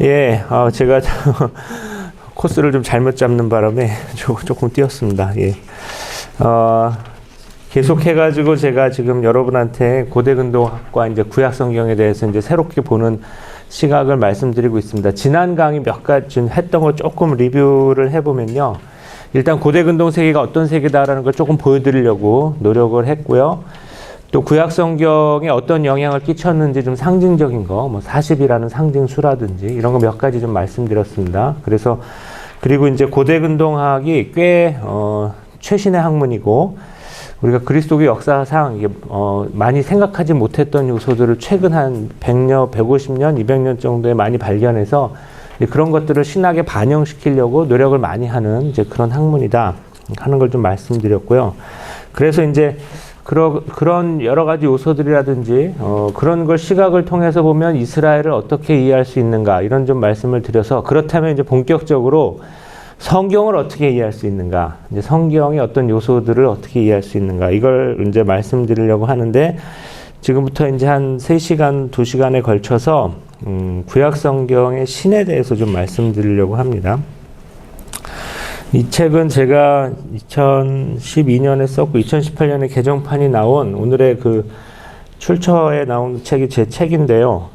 예, 제가 코스를 좀 잘못 잡는 바람에 조금 뛰었습니다. 예. 계속해가지고 제가 지금 여러분한테 고대근동학과 이제 구약성경에 대해서 이제 새롭게 보는 시각을 말씀드리고 있습니다. 지난 강의 몇 가지 했던 걸 조금 리뷰를 해보면요. 일단 고대근동 세계가 어떤 세계다라는 걸 조금 보여드리려고 노력을 했고요. 또 구약성경에 어떤 영향을 끼쳤는지 좀 상징적인 거, 뭐 40이라는 상징수라든지 이런 거 몇 가지 좀 말씀드렸습니다. 그리고 이제 고대근동학이 꽤 최신의 학문이고 우리가 그리스도교 역사상 이게 많이 생각하지 못했던 요소들을 최근 한 100년, 150년, 200년 정도에 많이 발견해서 그런 것들을 신학에 반영시키려고 노력을 많이 하는 이제 그런 학문이다 하는 걸 좀 말씀드렸고요. 그래서 이제 그런 여러 가지 요소들이라든지 그런 걸 시각을 통해서 보면 이스라엘을 어떻게 이해할 수 있는가 이런 좀 말씀을 드려서 그렇다면 이제 본격적으로 성경을 어떻게 이해할 수 있는가, 이제 성경의 어떤 요소들을 어떻게 이해할 수 있는가 이걸 이제 말씀드리려고 하는데 지금부터 이제 한 3시간, 2시간에 걸쳐서 구약성경의 신에 대해서 좀 말씀드리려고 합니다. 이 책은 제가 2012년에 썼고 2018년에 개정판이 나온 오늘의 그 출처에 나온 책이 제 책인데요.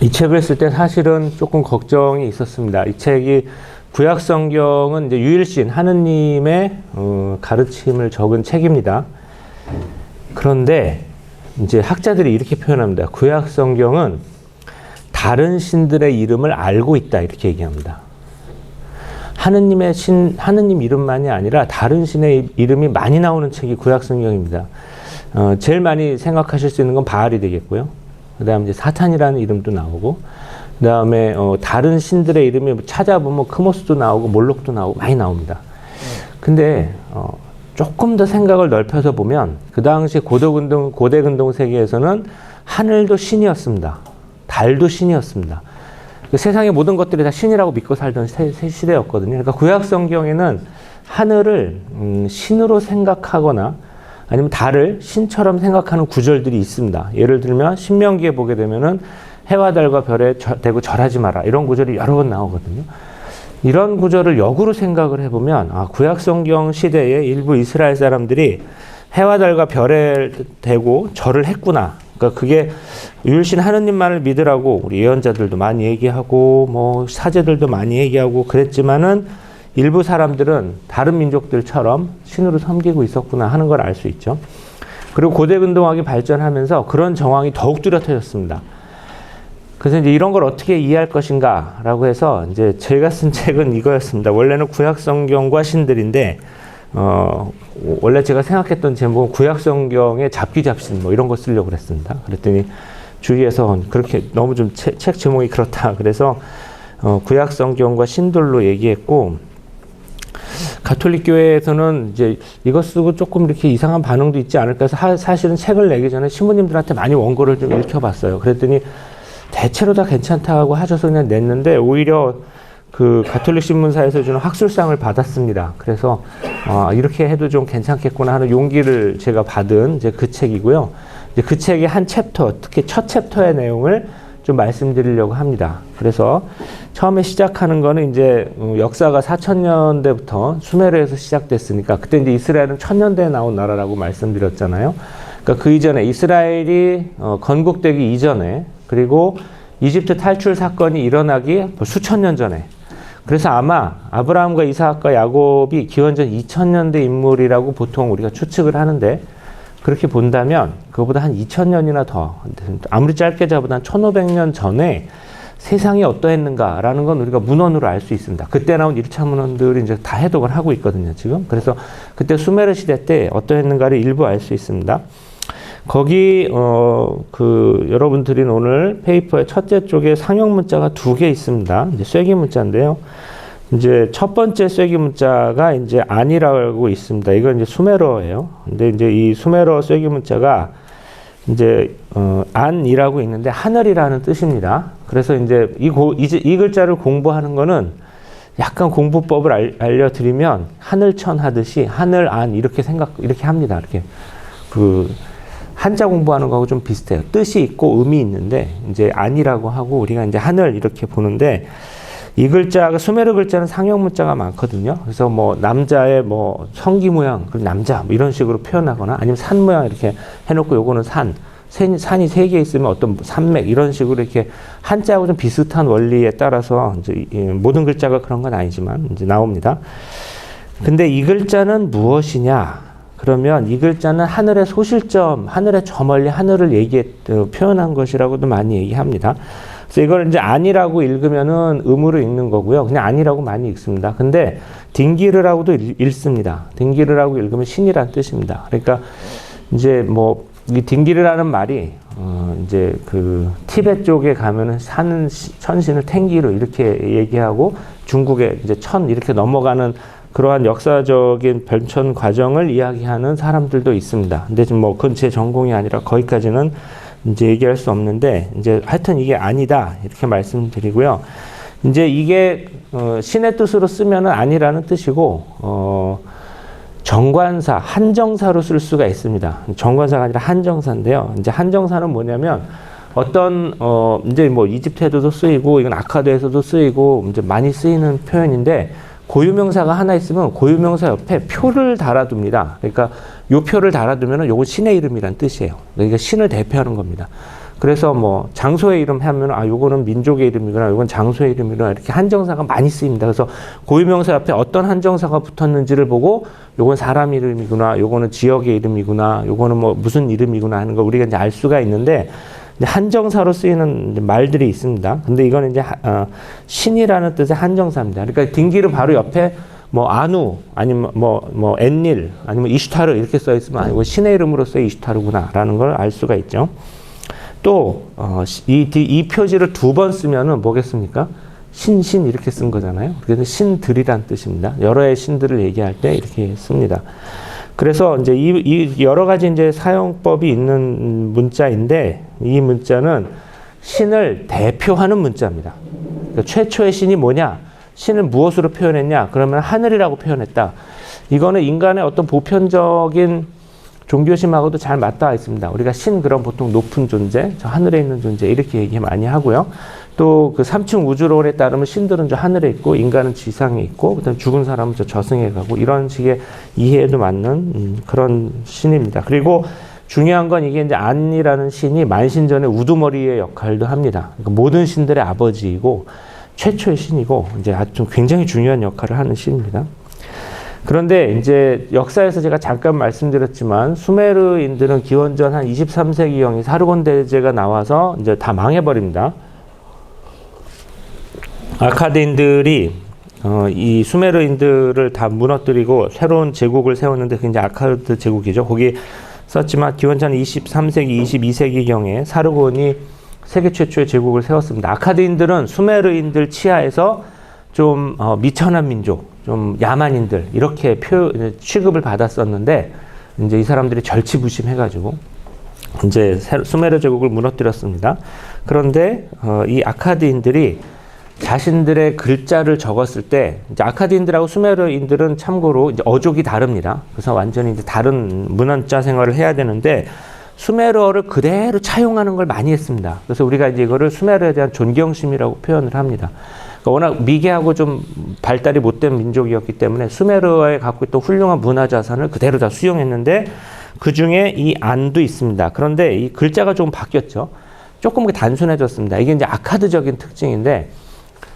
이 책을 쓸 때 사실은 조금 걱정이 있었습니다. 이 책이 구약성경은 이제 유일신 하느님의 가르침을 적은 책입니다. 그런데 이제 학자들이 이렇게 표현합니다. 구약성경은 다른 신들의 이름을 알고 있다 이렇게 얘기합니다. 하느님 이름만이 아니라 다른 신의 이름이 많이 나오는 책이 구약성경입니다. 제일 많이 생각하실 수 있는 건 바알이 되겠고요. 그 다음에 이제 사탄이라는 이름도 나오고, 그 다음에 다른 신들의 이름이 찾아보면 크모스도 나오고 몰록도 나오고 많이 나옵니다. 근데 조금 더 생각을 넓혀서 보면 그 당시 고대근동 세계에서는 하늘도 신이었습니다. 달도 신이었습니다. 세상의 모든 것들이 다 신이라고 믿고 살던 시대였거든요. 그러니까 구약성경에는 하늘을 신으로 생각하거나 아니면 달을 신처럼 생각하는 구절들이 있습니다. 예를 들면 신명기에 보게 되면은 해와 달과 별에 대고 절하지 마라 이런 구절이 여러 번 나오거든요. 이런 구절을 역으로 생각을 해보면 구약성경 시대에 일부 이스라엘 사람들이 해와 달과 별에 대고 절을 했구나. 그러니까 그게 유일신 하느님만을 믿으라고 우리 예언자들도 많이 얘기하고 뭐 사제들도 많이 얘기하고 그랬지만은 일부 사람들은 다른 민족들처럼 신으로 섬기고 있었구나 하는 걸 알 수 있죠. 그리고 고대근동학이 발전하면서 그런 정황이 더욱 뚜렷해졌습니다. 그래서 이제 이런 걸 어떻게 이해할 것인가 라고 해서 이제 제가 쓴 책은 이거였습니다. 원래는 구약성경과 신들인데 원래 제가 생각했던 제목은 구약성경의 잡기잡신 뭐 이런 거 쓰려고 그랬습니다. 그랬더니 주위에서 그렇게 너무 좀 책 제목이 그렇다 그래서 구약성경과 신들로 얘기했고, 가톨릭 교회에서는 이제 이거 쓰고 조금 이렇게 이상한 반응도 있지 않을까 해서 사실은 책을 내기 전에 신부님들한테 많이 원고를 좀 읽혀봤어요. 그랬더니 대체로 다 괜찮다고 하셔서 그냥 냈는데 오히려 그 가톨릭 신문사에서 주는 학술상을 받았습니다. 그래서 이렇게 해도 좀 괜찮겠구나 하는 용기를 제가 받은 이제 그 책이고요. 이제 그 책의 한 챕터, 특히 첫 챕터의 내용을 좀 말씀드리려고 합니다. 그래서 처음에 시작하는 거는 이제 역사가 4000년대부터 수메르에서 시작됐으니까 그때 이제 이스라엘은 1000년대에 나온 나라라고 말씀드렸잖아요. 그러니까 그 이전에 이스라엘이 건국되기 이전에 그리고 이집트 탈출 사건이 일어나기 수천 년 전에, 그래서 아마 아브라함과 이삭과 야곱이 기원전 2000년대 인물이라고 보통 우리가 추측을 하는데 그렇게 본다면 그거보다 한 2000년이나 더, 아무리 짧게 잡아도 한 1500년 전에 세상이 어떠했는가라는 건 우리가 문헌으로 알 수 있습니다. 그때 나온 1차 문헌들이 이제 다 해독을 하고 있거든요, 지금. 그래서 그때 수메르 시대 때 어떠했는가를 일부 알 수 있습니다. 거기 여러분 드린 오늘 페이퍼의 첫째 쪽에 상형 문자가 2개 있습니다. 이제 쐐기 문자인데요. 이제 첫 번째 쐐기 문자가 이제 안이라고 있습니다. 이건 이제 수메러예요. 근데 이제 이 수메러 쐐기 문자가 이제 안이라고 있는데 하늘이라는 뜻입니다. 그래서 이제 이 글자를 공부하는 거는 약간 공부법을 알려드리면 하늘천 하듯이 하늘 안 이렇게 합니다. 이렇게 한자 공부하는 거하고 좀 비슷해요. 뜻이 있고 의미 있는데 이제 안이라고 하고 우리가 이제 하늘 이렇게 보는데 이 글자가 수메르 글자는 상형 문자가 많거든요. 그래서 뭐 남자의 뭐 성기 모양, 남자 뭐 이런 식으로 표현하거나 아니면 산 모양 이렇게 해놓고 요거는 산이 세 개 있으면 어떤 산맥 이런 식으로 이렇게 한자하고 좀 비슷한 원리에 따라서 이제 모든 글자가 그런 건 아니지만 이제 나옵니다. 근데 이 글자는 무엇이냐? 그러면 이 글자는 하늘의 소실점, 하늘의 저 멀리 하늘을 표현한 것이라고도 많이 얘기합니다. 그래서 이걸 이제 아니라고 읽으면은 음으로 읽는 거고요. 그냥 아니라고 많이 읽습니다. 근데 딩기르라고도 읽습니다. 딩기르라고 읽으면 신이란 뜻입니다. 그러니까 이제 뭐 이 딩기르라는 말이 이제 그 티베트 쪽에 가면은 사는 천신을 탱기르 이렇게 얘기하고 중국에 이제 천 이렇게 넘어가는 그러한 역사적인 변천 과정을 이야기하는 사람들도 있습니다. 근데 지금 뭐 그건 제 전공이 아니라 거기까지는 이제 얘기할 수 없는데 이제 하여튼 이게 아니다 이렇게 말씀드리고요. 이제 이게 신의 뜻으로 쓰면은 아니라는 뜻이고 정관사 한정사로 쓸 수가 있습니다. 정관사가 아니라 한정사인데요. 이제 한정사는 뭐냐면 어떤 이제 뭐 이집트에도 쓰이고 이건 아카드에서도 쓰이고 이제 많이 쓰이는 표현인데. 고유명사가 하나 있으면 고유명사 옆에 표를 달아둡니다. 그러니까 요 표를 달아두면은 요건 신의 이름이란 뜻이에요. 그러니까 신을 대표하는 겁니다. 그래서 뭐 장소의 이름 하면 요거는 민족의 이름이구나, 요건 장소의 이름이구나 이렇게 한정사가 많이 쓰입니다. 그래서 고유명사 옆에 어떤 한정사가 붙었는지를 보고 요건 사람 이름이구나, 요거는 지역의 이름이구나, 요거는 뭐 무슨 이름이구나 하는 걸 우리가 이제 알 수가 있는데. 한정사로 쓰이는 말들이 있습니다. 근데 이거는 이제 신이라는 뜻의 한정사입니다. 그러니까 딩기르 바로 옆에 뭐 아누 아니면 뭐 엔닐 아니면 이슈타르 이렇게 써 있으면 아니고 신의 이름으로서의 이슈타르구나라는 걸 알 수가 있죠. 또 이 표지를 두 번 쓰면은 뭐겠습니까? 신 이렇게 쓴 거잖아요. 그래서 신들이란 뜻입니다. 여러의 신들을 얘기할 때 이렇게 씁니다. 그래서 이제 이 여러 가지 이제 사용법이 있는 문자인데 이 문자는 신을 대표하는 문자입니다. 그러니까 최초의 신이 뭐냐? 신을 무엇으로 표현했냐? 그러면 하늘이라고 표현했다. 이거는 인간의 어떤 보편적인 종교심하고도 잘 맞닿아 있습니다. 우리가 신 그럼 보통 높은 존재, 저 하늘에 있는 존재 이렇게 얘기 많이 하고요. 또 그 3층 우주론에 따르면 신들은 저 하늘에 있고 인간은 지상에 있고 그다음 죽은 사람은 저 저승에 가고 이런 식의 이해에도 맞는 그런 신입니다. 그리고 중요한 건 이게 이제 안이라는 신이 만신전의 우두머리의 역할도 합니다. 그러니까 모든 신들의 아버지이고 최초의 신이고 이제 아주 굉장히 중요한 역할을 하는 신입니다. 그런데 이제 역사에서 제가 잠깐 말씀드렸지만 수메르인들은 기원전 한 23세기경에 사르곤 대제가 나와서 이제 다 망해버립니다. 아카드인들이 이 수메르인들을 다 무너뜨리고 새로운 제국을 세웠는데 그게 이제 아카드 제국이죠. 거기 썼지만 기원전 23세기, 22세기경에 사르곤이 세계 최초의 제국을 세웠습니다. 아카드인들은 수메르인들 치하에서 좀 미천한 민족, 좀 야만인들 이렇게 취급을 받았었는데 이제 이 사람들이 절치부심해가지고 이제 수메르 제국을 무너뜨렸습니다. 그런데 이 아카드인들이 자신들의 글자를 적었을 때 이제 아카드인들하고 수메르인들은 참고로 이제 어족이 다릅니다. 그래서 완전히 이제 다른 문헌자 생활을 해야 되는데 수메르어를 그대로 차용하는 걸 많이 했습니다. 그래서 우리가 이제 이거를 수메르에 대한 존경심이라고 표현을 합니다. 그러니까 워낙 미개하고 좀 발달이 못된 민족이었기 때문에 수메르어에 갖고 있던 훌륭한 문화 자산을 그대로 다 수용했는데 그 중에 이 안도 있습니다. 그런데 이 글자가 조금 바뀌었죠. 조금 단순해졌습니다. 이게 이제 아카드적인 특징인데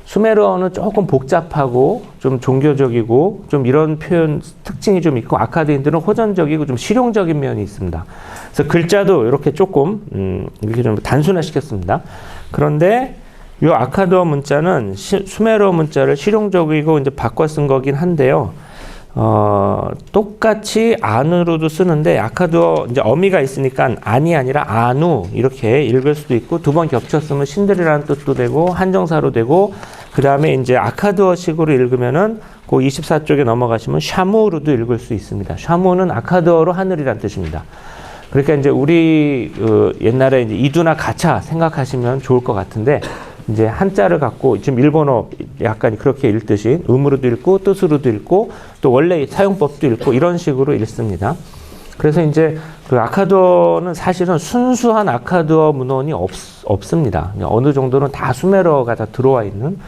수메르어는 조금 복잡하고 좀 종교적이고 좀 이런 표현 특징이 좀 있고 아카드인들은 호전적이고 좀 실용적인 면이 있습니다. 그래서 글자도 이렇게 조금 이렇게 좀 단순화시켰습니다. 그런데 이 아카드어 문자는 수메르어 문자를 실용적이고 이제 바꿔 쓴 거긴 한데요. 똑같이 안으로도 쓰는데 아카드어 이제 어미가 있으니까 안이 아니라 아누 이렇게 읽을 수도 있고 두 번 겹쳤으면 신들이라는 뜻도 되고 한정사로 되고 그 다음에 이제 아카드어식으로 읽으면은 그 24쪽에 넘어가시면 샤무로도 읽을 수 있습니다. 샤무는 아카드어로 하늘이란 뜻입니다. 그러니까 이제 우리 옛날에 이제 이두나 가차 생각하시면 좋을 것 같은데 이제 한자를 갖고 지금 일본어 약간 그렇게 읽듯이 음으로도 읽고 뜻으로도 읽고 또 원래 사용법도 읽고 이런 식으로 읽습니다. 그래서 이제 그 아카두어는 사실은 순수한 아카두어 문헌이 없습니다. 어느 정도는 다 수메르어가 다 들어와 있는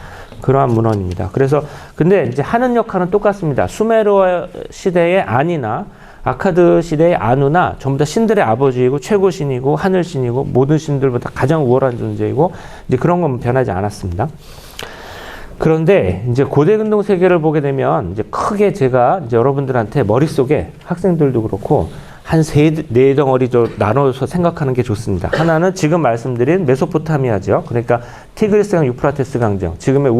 그러한 문헌입니다. 그래서 근데 이제 하는 역할은 똑같습니다. 수메르어 시대의 안이나 아카드 시대의 아누나 전부 다 신들의 아버지이고 최고 신이고 하늘 신이고 모든 신들보다 가장 우월한 존재이고 이제 그런 건 변하지 않았습니다. 그런데 이제 고대 근동 세계를 보게 되면 이제 크게 제가 이제 여러분들한테 머릿속에 학생들도 그렇고 한 네 덩어리 나눠서 생각하는 게 좋습니다. 하나는 지금 말씀드린 메소포타미아 지역, 그러니까 티그리스강 유프라테스 강정, 지금의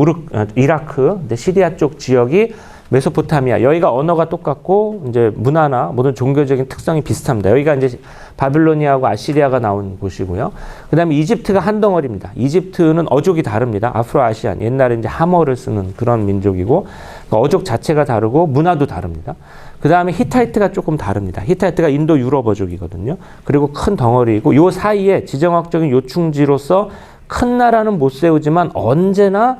이라크, 시리아 쪽 지역이 메소포타미아. 여기가 언어가 똑같고 이제 문화나 모든 종교적인 특성이 비슷합니다. 여기가 이제 바빌로니아하고 아시리아가 나온 곳이고요. 그다음에 이집트가 한 덩어리입니다. 이집트는 어족이 다릅니다. 아프로아시안, 옛날에 이제 하머를 쓰는 그런 민족이고 어족 자체가 다르고 문화도 다릅니다. 그다음에 히타이트가 조금 다릅니다. 히타이트가 인도 유럽 어족이거든요. 그리고 큰 덩어리이고 요 사이에 지정학적인 요충지로서 큰 나라는 못 세우지만 언제나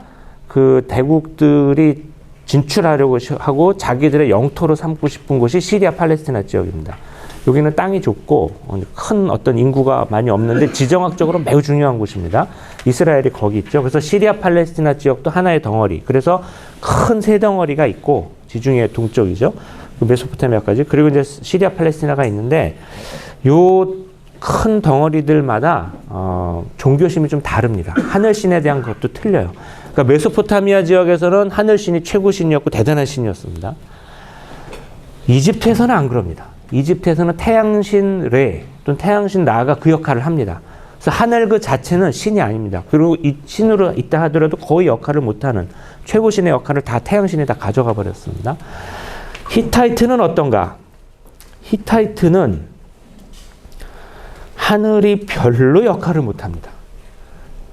그 대국들이 진출하려고 하고 자기들의 영토로 삼고 싶은 곳이 시리아 팔레스티나 지역입니다. 여기는 땅이 좁고 큰 어떤 인구가 많이 없는데 지정학적으로 매우 중요한 곳입니다. 이스라엘이 거기 있죠. 그래서 시리아 팔레스티나 지역도 하나의 덩어리. 그래서 큰 세 덩어리가 있고 지중해 동쪽이죠. 메소포타미아까지. 그리고 이제 시리아 팔레스티나가 있는데 요 큰 덩어리들마다 종교심이 좀 다릅니다. 하늘신에 대한 것도 틀려요. 그러니까 메소포타미아 지역에서는 하늘신이 최고신이었고 대단한 신이었습니다. 이집트에서는 안 그럽니다. 이집트에서는 태양신 레 또는 태양신 라가 그 역할을 합니다. 그래서 하늘 그 자체는 신이 아닙니다. 그리고 이 신으로 있다 하더라도 거의 역할을 못하는 최고신의 역할을 다 태양신이 다 가져가 버렸습니다. 히타이트는 어떤가? 히타이트는 하늘이 별로 역할을 못합니다.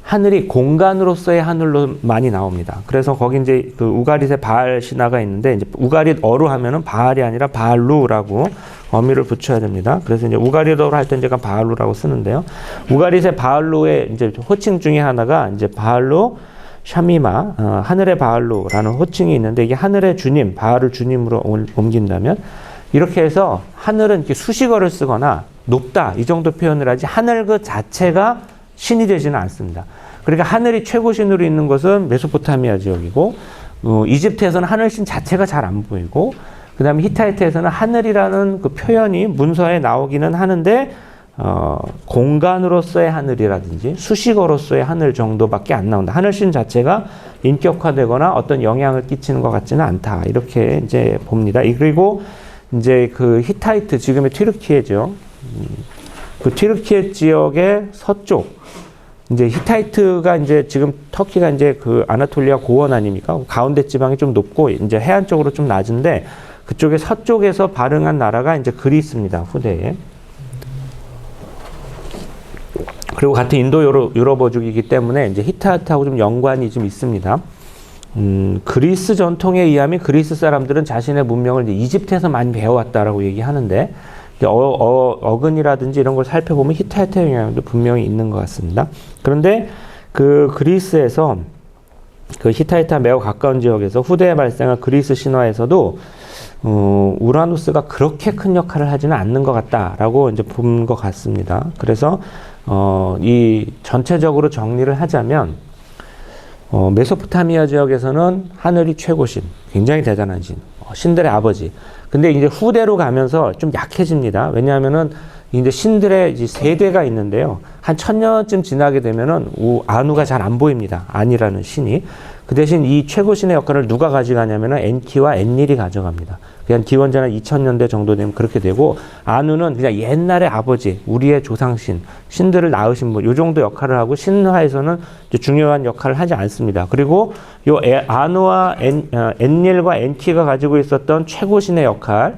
하늘이 공간으로서의 하늘로 많이 나옵니다. 그래서 거기 이제 그 우가릿의 바알 신화가 있는데 이제 우가릿어로 하면은 바알이 아니라 바알루라고 어미를 붙여야 됩니다. 그래서 이제 우가릿어로 할 때 제가 바알루라고 쓰는데요. 우가릿의 바알루의 이제 호칭 중에 하나가 이제 바알루 샤미마, 하늘의 바알루라는 호칭이 있는데 이게 하늘의 주님, 바알을 주님으로 옮긴다면 이렇게 해서 하늘은 이렇게 수식어를 쓰거나 높다 이 정도 표현을 하지 하늘 그 자체가 신이 되지는 않습니다. 그러니까 하늘이 최고신으로 있는 것은 메소포타미아 지역이고 이집트에서는 하늘신 자체가 잘 안 보이고 그 다음에 히타이트에서는 하늘이라는 그 표현이 문서에 나오기는 하는데 공간으로서의 하늘이라든지 수식어로서의 하늘 정도밖에 안 나온다. 하늘신 자체가 인격화되거나 어떤 영향을 끼치는 것 같지는 않다. 이렇게 이제 봅니다. 그리고 이제 그 히타이트 지금의 튀르키예죠. 그 튀르키예 지역의 서쪽 이제 히타이트가 이제 지금 터키가 이제 그 아나톨리아 고원 아닙니까? 가운데 지방이 좀 높고 이제 해안 쪽으로 좀 낮은데 그쪽에 서쪽에서 발흥한 나라가 이제 그리스입니다. 후대에. 그리고 같은 인도 유럽어족이기 때문에 이제 히타이트하고 좀 연관이 좀 있습니다. 그리스 전통에 의하면 그리스 사람들은 자신의 문명을 이제 이집트에서 많이 배워왔다라고 얘기하는데 어근이라든지 이런 걸 살펴보면 히타이트 영향도 분명히 있는 것 같습니다. 그런데 그 그리스에서 그 히타이트와 매우 가까운 지역에서 후대에 발생한 그리스 신화에서도 우라노스가 그렇게 큰 역할을 하지는 않는 것 같다라고 이제 본 것 같습니다. 그래서 이 전체적으로 정리를 하자면 메소포타미아 지역에서는 하늘이 최고신, 굉장히 대단한 신, 신들의 아버지. 근데 이제 후대로 가면서 좀 약해집니다. 왜냐하면은 이제 신들의 이제 세대가 있는데요. 한 1000년쯤 지나게 되면은 아누가 잘 안 보입니다. 안이라는 신이. 그 대신 이 최고신의 역할을 누가 가져가냐면은 엔키와 엔닐이 가져갑니다. 그냥 기원전 한 2000년대 정도 되면 그렇게 되고 아누는 그냥 옛날의 아버지, 우리의 조상신, 신들을 낳으신 분, 요 정도 역할을 하고 신화에서는 중요한 역할을 하지 않습니다. 그리고 요 아누와 엔닐과 엔키가 가지고 있었던 최고신의 역할,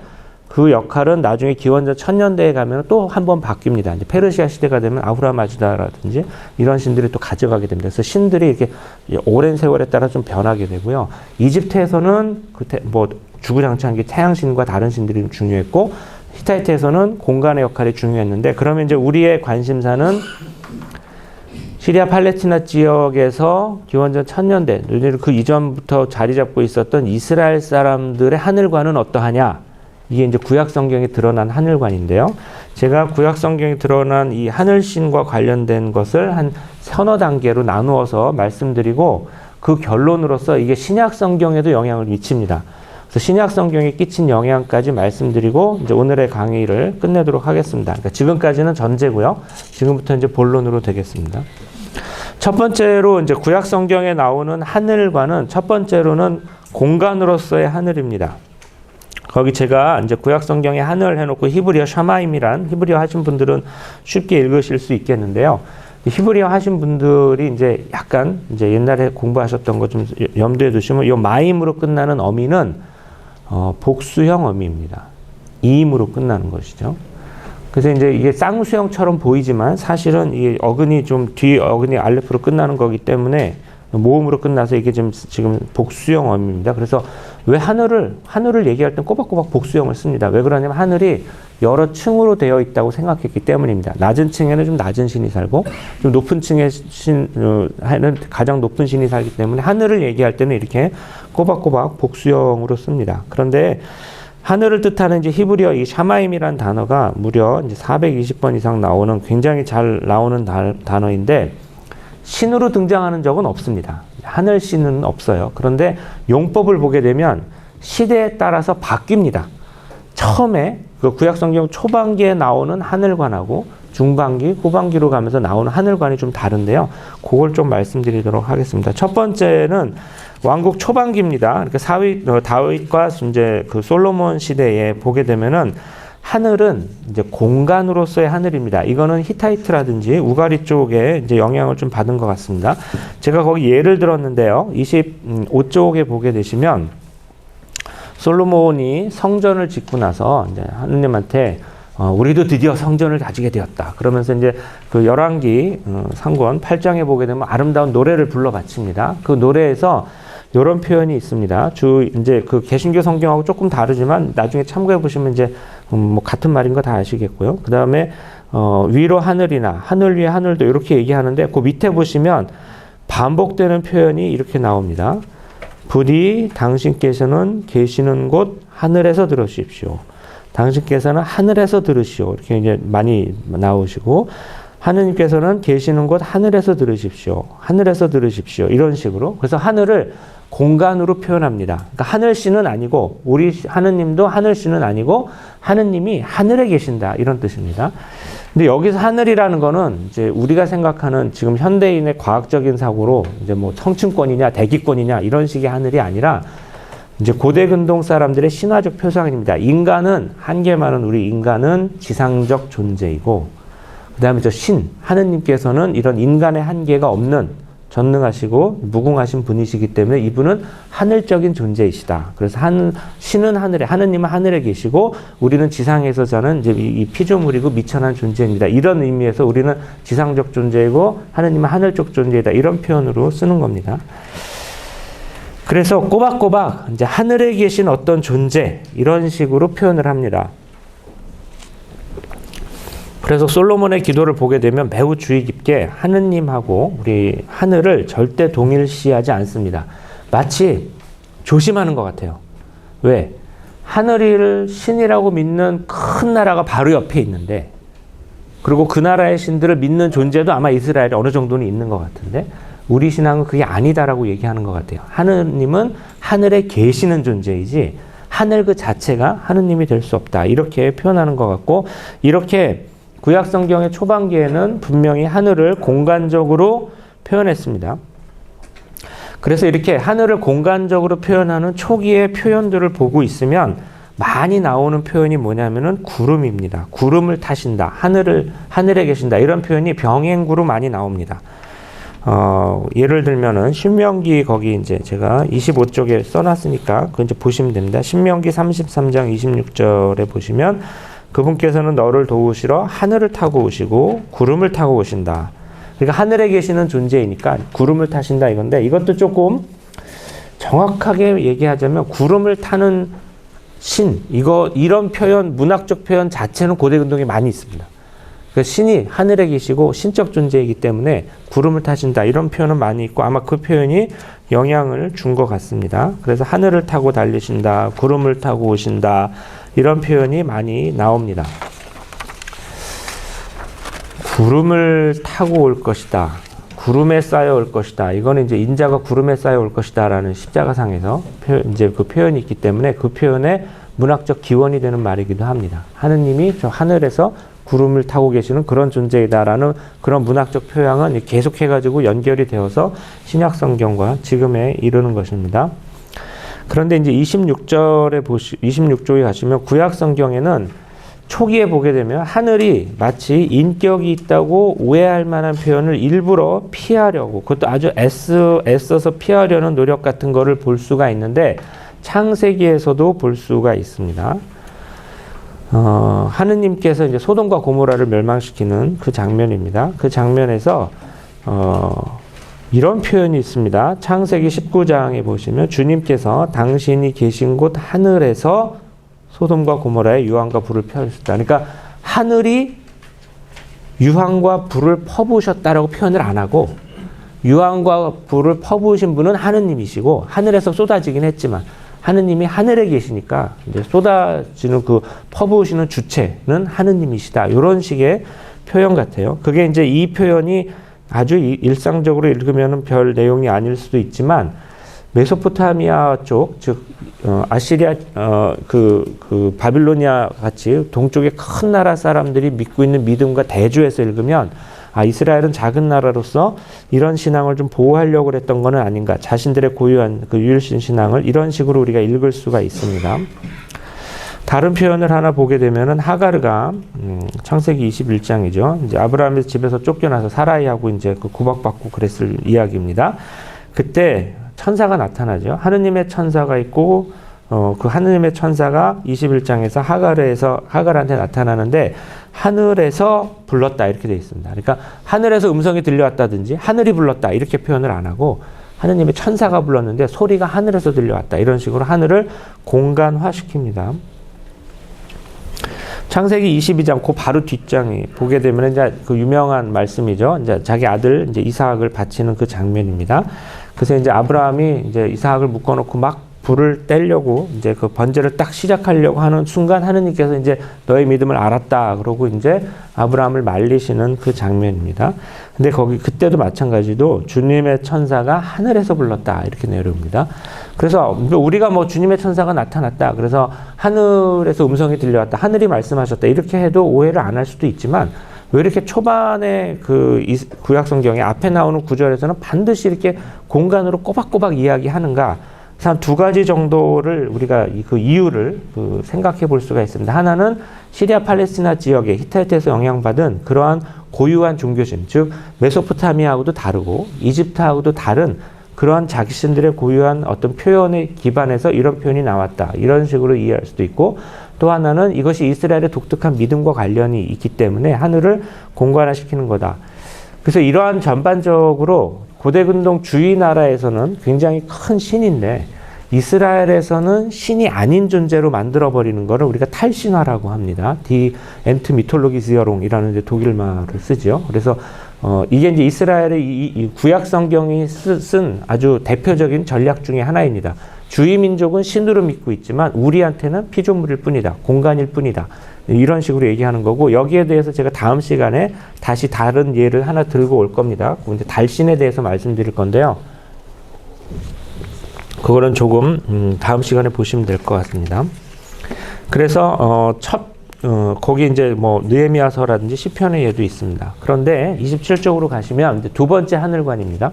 그 역할은 나중에 기원전 1000년대에 가면 또 한 번 바뀝니다. 이제 페르시아 시대가 되면 아후라마즈다라든지 이런 신들이 또 가져가게 됩니다. 그래서 신들이 이렇게 오랜 세월에 따라 좀 변하게 되고요. 이집트에서는 뭐 주구장창한 게 태양신과 다른 신들이 좀 중요했고 히타이트에서는 공간의 역할이 중요했는데 그러면 이제 우리의 관심사는 시리아 팔레스티나 지역에서 기원전 1000년대 그 이전부터 자리 잡고 있었던 이스라엘 사람들의 하늘과는 어떠하냐 이게 이제 구약 성경에 드러난 하늘관인데요. 제가 구약 성경에 드러난 이 하늘신과 관련된 것을 한 서너 단계로 나누어서 말씀드리고 그 결론으로서 이게 신약 성경에도 영향을 미칩니다. 그래서 신약 성경에 끼친 영향까지 말씀드리고 이제 오늘의 강의를 끝내도록 하겠습니다. 그러니까 지금까지는 전제고요. 지금부터 이제 본론으로 되겠습니다. 첫 번째로 이제 구약 성경에 나오는 하늘과는 첫 번째로는 공간으로서의 하늘입니다. 거기 제가 이제 구약 성경에 하늘 해놓고 히브리어 샤마임이란 히브리어 하신 분들은 쉽게 읽으실 수 있겠는데요. 히브리어 하신 분들이 이제 약간 이제 옛날에 공부하셨던 거 좀 염두에 두시면 이 마임으로 끝나는 어미는 복수형 어미입니다. 이임으로 끝나는 것이죠. 그래서 이제 이게 쌍수형처럼 보이지만 사실은 이 어근이 좀 뒤 어근이 알레프로 끝나는 거기 때문에 모음으로 끝나서 이게 지금 복수형 어미입니다. 그래서 왜 하늘을 얘기할 땐 꼬박꼬박 복수형을 씁니다. 왜 그러냐면 하늘이 여러 층으로 되어 있다고 생각했기 때문입니다. 낮은 층에는 좀 낮은 신이 살고 좀 높은 층에 하는 가장 높은 신이 살기 때문에 하늘을 얘기할 때는 이렇게 꼬박꼬박 복수형으로 씁니다. 그런데 하늘을 뜻하는 이제 히브리어 이 샤마임이라는 단어가 무려 이제 420번 이상 나오는 굉장히 잘 나오는 단어인데 신으로 등장하는 적은 없습니다. 하늘 신은 없어요. 그런데 용법을 보게 되면 시대에 따라서 바뀝니다. 처음에 그 구약 성경 초반기에 나오는 하늘관하고 중반기, 후반기로 가면서 나오는 하늘관이 좀 다른데요. 그걸 좀 말씀드리도록 하겠습니다. 첫 번째는 왕국 초반기입니다. 그러니까 다윗과 이제 그 솔로몬 시대에 보게 되면은 하늘은 이제 공간으로서의 하늘입니다. 이거는 히타이트라든지 우가리 쪽에 이제 영향을 좀 받은 것 같습니다. 제가 거기 예를 들었는데요. 25쪽에 보게 되시면 솔로몬이 성전을 짓고 나서 이제 하느님한테 우리도 드디어 성전을 가지게 되었다. 그러면서 이제 그 열왕기 상권 8장에 보게 되면 아름다운 노래를 불러 바칩니다. 그 노래에서 이런 표현이 있습니다. 이제 그 개신교 성경하고 조금 다르지만 나중에 참고해 보시면 이제 뭐 같은 말인 거 다 아시겠고요. 그 다음에 위로 하늘이나 하늘 위에 하늘도 이렇게 얘기하는데 그 밑에 보시면 반복되는 표현이 이렇게 나옵니다. 부디 당신께서는 계시는 곳 하늘에서 들으십시오. 당신께서는 하늘에서 들으시오. 이렇게 이제 많이 나오시고 하느님께서는 계시는 곳 하늘에서 들으십시오. 하늘에서 들으십시오. 이런 식으로. 그래서 하늘을 공간으로 표현합니다. 그러니까 하늘신은 아니고 우리 하느님도 하늘신은 아니고 하느님이 하늘에 계신다. 이런 뜻입니다. 근데 여기서 하늘이라는 거는 이제 우리가 생각하는 지금 현대인의 과학적인 사고로 이제 뭐 성층권이냐 대기권이냐 이런 식의 하늘이 아니라 이제 고대 근동 사람들의 신화적 표상입니다. 인간은 한계만은 우리 인간은 지상적 존재이고 그 다음에 저 하느님께서는 이런 인간의 한계가 없는 전능하시고 무궁하신 분이시기 때문에 이분은 하늘적인 존재이시다. 그래서 신은 하늘에, 하느님은 하늘에 계시고 우리는 지상에서 사는 이제 이 피조물이고 미천한 존재입니다. 이런 의미에서 우리는 지상적 존재이고 하느님은 하늘적 존재이다. 이런 표현으로 쓰는 겁니다. 그래서 꼬박꼬박 이제 하늘에 계신 어떤 존재 이런 식으로 표현을 합니다. 그래서 솔로몬의 기도를 보게 되면 매우 주의 깊게 하느님하고 우리 하늘을 절대 동일시하지 않습니다. 마치 조심하는 것 같아요. 왜? 하늘을 신이라고 믿는 큰 나라가 바로 옆에 있는데 그리고 그 나라의 신들을 믿는 존재도 아마 이스라엘에 어느 정도는 있는 것 같은데 우리 신앙은 그게 아니다라고 얘기하는 것 같아요. 하느님은 하늘에 계시는 존재이지 하늘 그 자체가 하느님이 될 수 없다. 이렇게 표현하는 것 같고 이렇게 구약 성경의 초반기에는 분명히 하늘을 공간적으로 표현했습니다. 그래서 이렇게 하늘을 공간적으로 표현하는 초기의 표현들을 보고 있으면 많이 나오는 표현이 뭐냐면은 구름입니다. 구름을 타신다. 하늘에 계신다. 이런 표현이 병행구로 많이 나옵니다. 예를 들면은 신명기 거기 이제 제가 25쪽에 써놨으니까 그거 이제 보시면 됩니다. 신명기 33장 26절에 보시면 그분께서는 너를 도우시러 하늘을 타고 오시고 구름을 타고 오신다. 그러니까 하늘에 계시는 존재이니까 구름을 타신다 이건데 이것도 조금 정확하게 얘기하자면 구름을 타는 이런 표현, 문학적 표현 자체는 고대 근동에 많이 있습니다. 그러니까 신이 하늘에 계시고 신적 존재이기 때문에 구름을 타신다 이런 표현은 많이 있고 아마 그 표현이 영향을 준 것 같습니다. 그래서 하늘을 타고 달리신다, 구름을 타고 오신다 이런 표현이 많이 나옵니다. 구름을 타고 올 것이다. 구름에 쌓여 올 것이다. 이거는 이제 인자가 구름에 쌓여 올 것이다라는 십자가상에서 이제 그 표현이 있기 때문에 그 표현에 문학적 기원이 되는 말이기도 합니다. 하느님이 저 하늘에서 구름을 타고 계시는 그런 존재이다라는 그런 문학적 표현은 계속해가지고 연결이 되어서 신약 성경과 지금에 이르는 것입니다. 그런데 이제 26쪽에 가시면 구약 성경에는 초기에 보게 되면 하늘이 마치 인격이 있다고 오해할 만한 표현을 일부러 피하려고, 그것도 아주 애써서 피하려는 노력 같은 거를 볼 수가 있는데 창세기에서도 볼 수가 있습니다. 하느님께서 이제 소돔과 고모라를 멸망시키는 그 장면입니다. 그 장면에서 이런 표현이 있습니다. 창세기 19장에 보시면 주님께서 당신이 계신 곳 하늘에서 소돔과 고모라에 유황과 불을 펴주셨다. 그러니까 하늘이 유황과 불을 퍼부으셨다라고 표현을 안 하고, 유황과 불을 퍼부으신 분은 하느님이시고 하늘에서 쏟아지긴 했지만 하느님이 하늘에 계시니까 이제 쏟아지는 그 퍼부으시는 주체는 하느님이시다. 이런 식의 표현 같아요. 그게 이제 이 표현이 아주 일상적으로 읽으면 별 내용이 아닐 수도 있지만 메소포타미아 쪽, 즉 아시리아, 그 바빌로니아 같이 동쪽의 큰 나라 사람들이 믿고 있는 믿음과 대조해서 읽으면 이스라엘은 작은 나라로서 이런 신앙을 좀 보호하려고 했던 것은 아닌가, 자신들의 고유한 그 유일신 신앙을 이런 식으로 우리가 읽을 수가 있습니다. 다른 표현을 하나 보게 되면은 하가르가 창세기 21장이죠. 이제 아브라함의 집에서 쫓겨나서 사라이하고 이제 그 구박받고 그랬을 이야기입니다. 그때 천사가 나타나죠. 하느님의 천사가 있고 그 하느님의 천사가 21장에서 하갈한테 나타나는데 하늘에서 불렀다 이렇게 되어 있습니다. 그러니까 하늘에서 음성이 들려왔다든지 하늘이 불렀다 이렇게 표현을 안 하고 하느님의 천사가 불렀는데 소리가 하늘에서 들려왔다 이런 식으로 하늘을 공간화시킵니다. 창세기 22장 그 바로 뒷장이 보게 되면 이제 그 유명한 말씀이죠. 이제 자기 아들 이제 이삭을 바치는 그 장면입니다. 그래서 이제 아브라함이 이제 이삭을 묶어놓고 막 불을 떼려고 이제 그 번제를 딱 시작하려고 하는 순간 하느님께서 이제 너의 믿음을 알았다 그러고 이제 아브라함을 말리시는 그 장면입니다. 근데 거기 그때도 마찬가지로 주님의 천사가 하늘에서 불렀다 이렇게 내려옵니다. 그래서 우리가 뭐 주님의 천사가 나타났다 그래서 하늘에서 음성이 들려왔다 하늘이 말씀하셨다 이렇게 해도 오해를 안 할 수도 있지만 왜 이렇게 초반에 그 구약 성경에 앞에 나오는 구절에서는 반드시 이렇게 공간으로 꼬박꼬박 이야기하는가? 한 두 가지 정도를 우리가 그 이유를 생각해 볼 수가 있습니다. 하나는 시리아 팔레스티나 지역에 히타이트에서 영향받은 그러한 고유한 종교심, 즉 메소포타미아하고도 다르고 이집트하고도 다른 그러한 자신들의 고유한 어떤 표현에 기반해서 이런 표현이 나왔다. 이런 식으로 이해할 수도 있고 또 하나는 이것이 이스라엘의 독특한 믿음과 관련이 있기 때문에 하늘을 공간화시키는 거다. 그래서 이러한 전반적으로 고대근동 주위 나라에서는 굉장히 큰 신인데 이스라엘에서는 신이 아닌 존재로 만들어버리는 것을 우리가 탈신화라고 합니다. 디 엔트 미톨로기스여롱이라는 독일 말을 쓰죠. 그래서 이게 이제 이스라엘의 이 구약 성경이 쓴 아주 대표적인 전략 중에 하나입니다. 주위 민족은 신으로 믿고 있지만 우리한테는 피조물일 뿐이다. 공간일 뿐이다. 이런 식으로 얘기하는 거고 여기에 대해서 제가 다음 시간에 다시 다른 예를 하나 들고 올 겁니다. 이제 달신에 대해서 말씀드릴 건데요. 그거는 조금 다음 시간에 보시면 될 것 같습니다. 그래서 거기 이제 뭐 느헤미야서라든지 시편의 예도 있습니다. 그런데 27쪽으로 가시면 이제 두 번째 하늘관입니다.